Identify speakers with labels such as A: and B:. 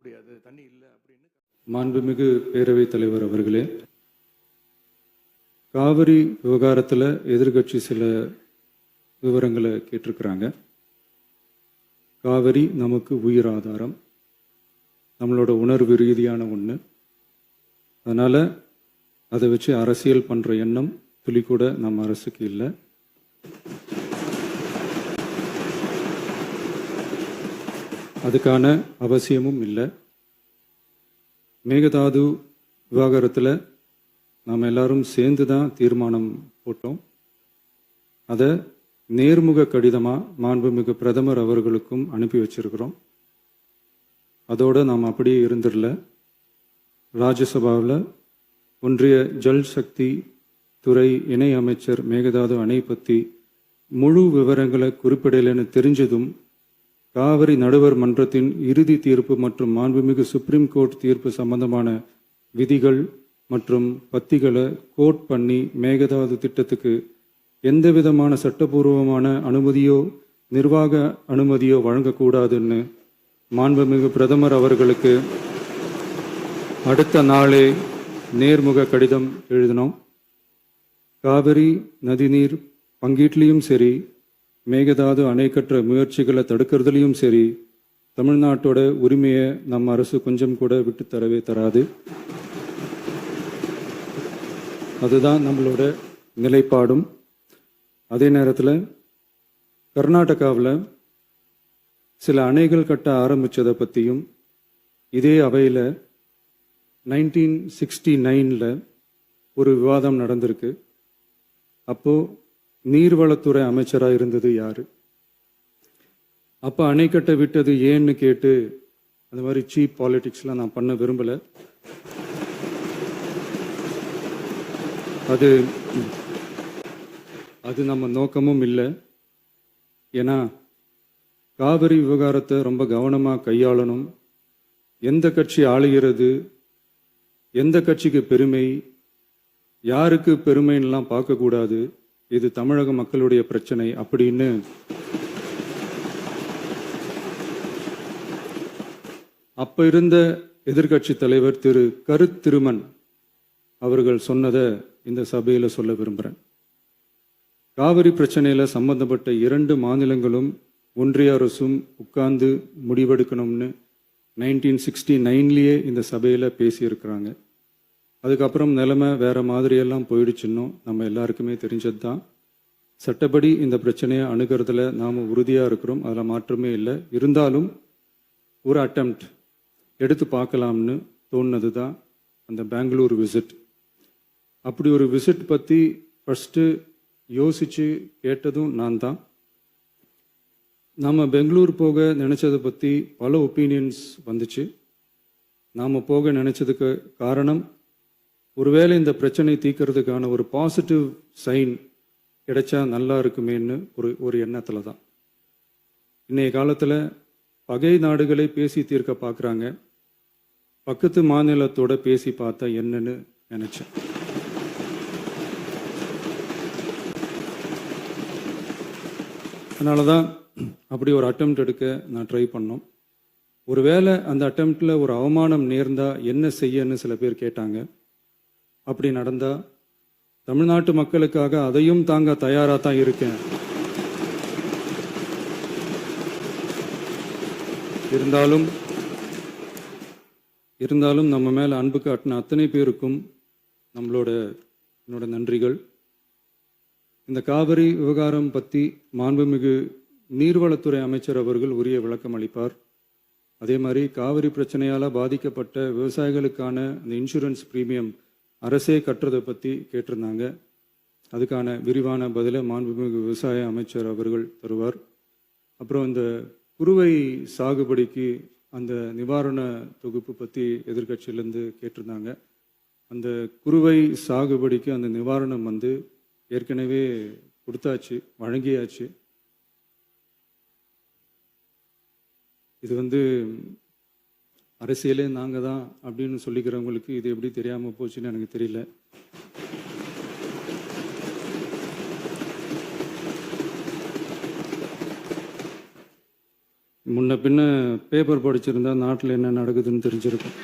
A: முடியாது, தண்ணி இல்லை அப்படின்னு.
B: மாண்புமிகு பேரவைத் தலைவர் அவர்களே, காவிரி விவகாரத்தில் எதிர்கட்சி சில விவரங்களை கேட்டிருக்கிறாங்க. காவிரி நமக்கு உயிர் ஆதாரம், நம்மளோட உணர்வு ரீதியான ஒன்று. அதனால் அதை வச்சு அரசியல் பண்ணுற எண்ணம் துளி கூட நம்ம அரசுக்கு இல்லை. அதுக்கான அவசியமும் இல்லை. மேகதாது விவகாரத்தில் நாம் எல்லாரும் சேர்ந்து தான் தீர்மானம் போட்டோம். அதை நேர்முக கடிதமாக மாண்புமிகு பிரதமர் அவர்களுக்கும் அனுப்பி வச்சிருக்கிறோம். அதோடு நாம் அப்படியே இருந்துடல. ராஜ்யசபாவில் ஒன்றிய ஜல் சக்தி துறை இணை அமைச்சர் மேகதாது அணை பற்றி முழு விவரங்களை குறிப்பிடலைன்னு தெரிஞ்சதும் காவிரி நடுவர் மன்றத்தின் இறுதி தீர்ப்பு மற்றும் மாண்புமிகு சுப்ரீம் கோர்ட் தீர்ப்பு சம்பந்தமான விதிகள் மற்றும் பத்திகளை கோட் பண்ணி மேகதாது திட்டத்துக்கு எந்த விதமான சட்டபூர்வமான அனுமதியோ நிர்வாக அனுமதியோ வழங்கக்கூடாதுன்னு மாண்புமிகு பிரதமர் அவர்களுக்கு அடுத்த நாளே நேர்முக கடிதம் எழுதினோம். காவிரி நதிநீர் பங்கீட்லேயும் சரி, மேகதாது அணை கட்டுற முயற்சிகளை தடுக்கிறதுலையும் சரி, தமிழ்நாட்டோட உரிமையை நம்ம அரசு கொஞ்சம் கூட விட்டு தரவே தராது. அதுதான் நம்மளோட நிலைப்பாடும். அதே நேரத்தில் கர்நாடகாவில் சில அணைகள் கட்ட ஆரம்பித்ததை பற்றியும் இதே அவையில் 1969 ஒரு விவாதம் நடந்திருக்கு. அப்போது நீர்வளத்துறை அமைச்சராக இருந்தது யார்? அப்போ அணை கட்ட விட்டது ஏன்னு கேட்டு அந்த மாதிரி சீப் பாலிடிக்ஸ்லாம் நான் பண்ண விரும்பலை. அது நம்ம நோக்கமும் இல்லை. ஏன்னா காவிரி விவகாரத்தை ரொம்ப கவனமாக கையாளணும். எந்த கட்சி ஆளுகிறது, எந்த கட்சிக்கு பெருமை, யாருக்கு பெருமைன்னெலாம் பார்க்கக்கூடாது. இது தமிழக மக்களுடைய பிரச்சனை அப்படின்னு அப்ப இருந்த எதிர்கட்சி தலைவர் திரு கருத்திருமன் அவர்கள் சொன்னதை இந்த சபையில் சொல்ல விரும்புகிறேன். காவிரி பிரச்சனையில் சம்பந்தப்பட்ட 2 மாநிலங்களும் ஒன்றிய அரசும் உட்கார்ந்து முடிவெடுக்கணும்னு 1969 இந்த சபையில் பேசியிருக்கிறாங்க. அதுக்கப்புறம் நிலைமை வேறு மாதிரியெல்லாம் போயிடுச்சுன்னும் நம்ம எல்லாருக்குமே தெரிஞ்சது தான். சட்டப்படி இந்த பிரச்சனையை அணுகிறதுல நாம் உறுதியாக இருக்கிறோம், அதில் மாற்றமே இல்லை. இருந்தாலும் ஒரு அட்டெம்ப்ட் எடுத்து பார்க்கலாம்னு தோணுனது தான் அந்த பெங்களூர் விசிட். அப்படி ஒரு விசிட் பற்றி ஃபஸ்ட்டு யோசித்து கேட்டதும் நான் தான். நாம் பெங்களூர் போக நினச்சதை பற்றி பல ஒப்பீனியன்ஸ் வந்துச்சு. நாம் போக நினச்சதுக்கு காரணம், ஒருவேளை இந்த பிரச்சனை தீர்க்கறதுக்கான ஒரு பாசிட்டிவ் சைன் கிடைச்சா நல்லா இருக்குமேன்னு ஒரு எண்ணத்தில் தான். இன்றைய காலத்தில் பகை நாடுகளை பேசி தீர்க்க பார்க்குறாங்க. பக்கத்து மாநிலத்தோட பேசி பார்த்தா என்னன்னு நினச்சேன். அதனால தான் அப்படி ஒரு அட்டெம்ப்ட் எடுக்க நான் ட்ரை பண்ணோம். ஒருவேளை அந்த அட்டெம்ப்டில் ஒரு அவமானம் நேர்ந்தால் என்ன செய்யன்னு சில பேர் கேட்டாங்க. அப்படி நடந்தா தமிழ்நாட்டு மக்களுக்காக அதையும் தாங்க தயாராக தான் இருக்கேன். இருந்தாலும் நம்ம மேலே அன்பு காட்டின அத்தனை பேருக்கும் என்னோட நன்றிகள். இந்த காவிரி விவகாரம் பற்றி மாண்புமிகு நீர்வளத்துறை அமைச்சர் அவர்கள் உரிய விளக்கம் அளிப்பார். அதே மாதிரி காவிரி பிரச்சனையால் பாதிக்கப்பட்ட விவசாயிகளுக்கான அந்த இன்சூரன்ஸ் பிரீமியம் அரசே கட்டுறதை பற்றி கேட்டிருந்தாங்க. அதுக்கான விரிவான பதிலை மாண்புமிகு விவசாய அமைச்சர் அவர்கள் தருவார். அப்புறம் இந்த குறுவை சாகுபடிக்கு அந்த நிவாரண தொகுப்பு பற்றி எதிர்கட்சியிலேருந்து கேட்டிருந்தாங்க. அந்த குறுவை சாகுபடிக்கு அந்த நிவாரணம் ஏற்கனவே கொடுத்தாச்சு, வழங்கியாச்சு. இது அரசியலே நாங்கள் தான் அப்படின்னு சொல்லிக்கிறவங்களுக்கு இது எப்படி தெரியாமல் போச்சுன்னு எனக்கு தெரியல. முன்ன பின்ன பேப்பர் படிச்சிருந்தா நாட்டில் என்ன நடக்குதுன்னு தெரிஞ்சிருக்கும்.